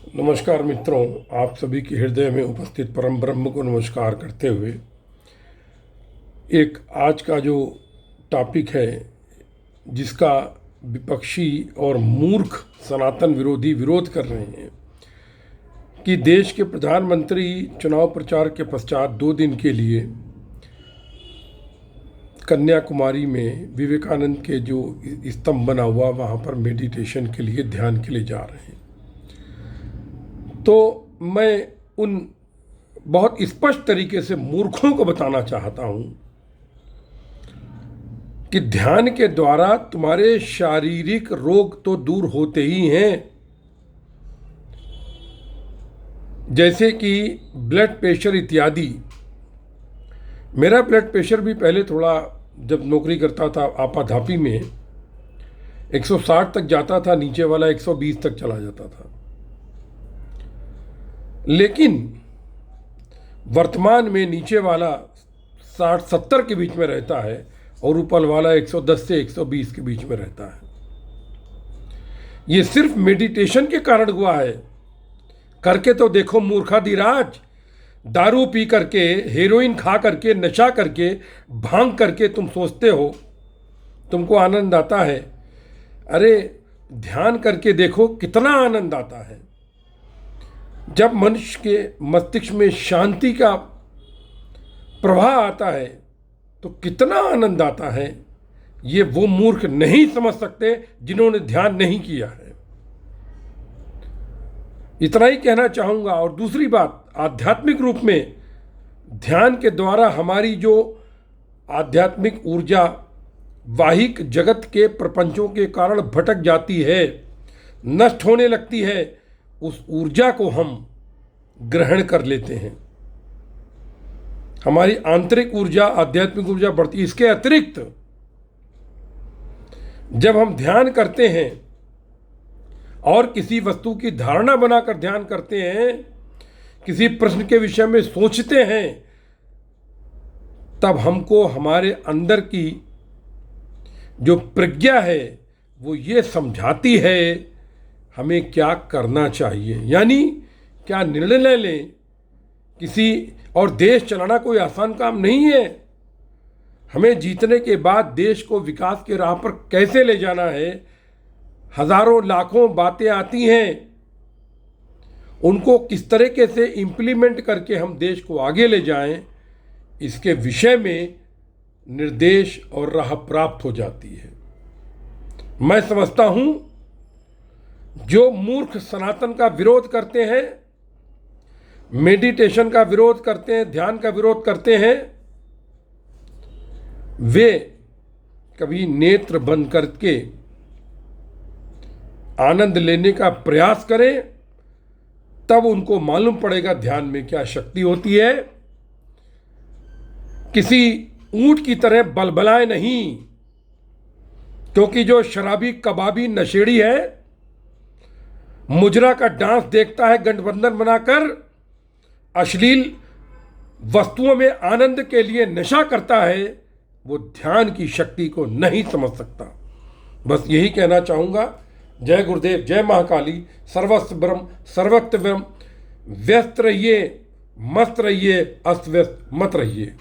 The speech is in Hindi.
नमस्कार मित्रों, आप सभी के हृदय में उपस्थित परम ब्रह्म को नमस्कार करते हुए एक आज का जो टॉपिक है जिसका विपक्षी और मूर्ख सनातन विरोधी विरोध कर रहे हैं कि देश के प्रधानमंत्री चुनाव प्रचार के पश्चात 2 दिन के लिए कन्याकुमारी में विवेकानंद के जो स्तंभ बना हुआ वहाँ पर मेडिटेशन के लिए, ध्यान के लिए जा रहे हैं। तो मैं उन बहुत स्पष्ट तरीके से मूर्खों को बताना चाहता हूं कि ध्यान के द्वारा तुम्हारे शारीरिक रोग तो दूर होते ही हैं, जैसे कि ब्लड प्रेशर इत्यादि। मेरा ब्लड प्रेशर भी पहले थोड़ा, जब नौकरी करता था आपाधापी में, 160 तक जाता था, नीचे वाला 120 तक चला जाता था। लेकिन वर्तमान में नीचे वाला 60-70 के बीच में रहता है और ऊपर वाला 110 से 120 के बीच में रहता है। ये सिर्फ मेडिटेशन के कारण हुआ है। करके तो देखो मूर्खाधिराज, दारू पी करके, हेरोइन खा करके, नशा करके, भांग करके तुम सोचते हो तुमको आनंद आता है। अरे ध्यान करके देखो कितना आनंद आता है। जब मनुष्य के मस्तिष्क में शांति का प्रवाह आता है तो कितना आनंद आता है। ये वो मूर्ख नहीं समझ सकते जिन्होंने ध्यान नहीं किया है। इतना ही कहना चाहूँगा। और दूसरी बात, आध्यात्मिक रूप में ध्यान के द्वारा हमारी जो आध्यात्मिक ऊर्जा वाहिक जगत के प्रपंचों के कारण भटक जाती है, नष्ट होने लगती है, उस ऊर्जा को हम ग्रहण कर लेते हैं। हमारी आंतरिक ऊर्जा, आध्यात्मिक ऊर्जा बढ़ती है। इसके अतिरिक्त जब हम ध्यान करते हैं और किसी वस्तु की धारणा बनाकर ध्यान करते हैं, किसी प्रश्न के विषय में सोचते हैं, तब हमको हमारे अंदर की जो प्रज्ञा है वो ये समझाती है हमें क्या करना चाहिए, यानी क्या निर्णय लें। किसी और देश चलाना कोई आसान काम नहीं है। हमें जीतने के बाद देश को विकास के राह पर कैसे ले जाना है, हजारों लाखों बातें आती हैं। उनको किस तरीके से इम्प्लीमेंट करके हम देश को आगे ले जाएं, इसके विषय में निर्देश और राह प्राप्त हो जाती है। मैं समझता हूं जो मूर्ख सनातन का विरोध करते हैं, मेडिटेशन का विरोध करते हैं, ध्यान का विरोध करते हैं, वे कभी नेत्र बंद करके आनंद लेने का प्रयास करें, तब उनको मालूम पड़ेगा ध्यान में क्या शक्ति होती है। किसी ऊंट की तरह बलबलाए नहीं, क्योंकि जो शराबी कबाबी नशेड़ी है, मुजरा का डांस देखता है गठबंधन बनाकर, अश्लील वस्तुओं में आनंद के लिए नशा करता है, वो ध्यान की शक्ति को नहीं समझ सकता। बस यही कहना चाहूँगा। जय गुरुदेव, जय महाकाली। सर्वस्व ब्रह्म, सर्वत्र ब्रह्म। व्यस्त रहिए, मस्त रहिए, अस्त व्यस्त मत रहिए।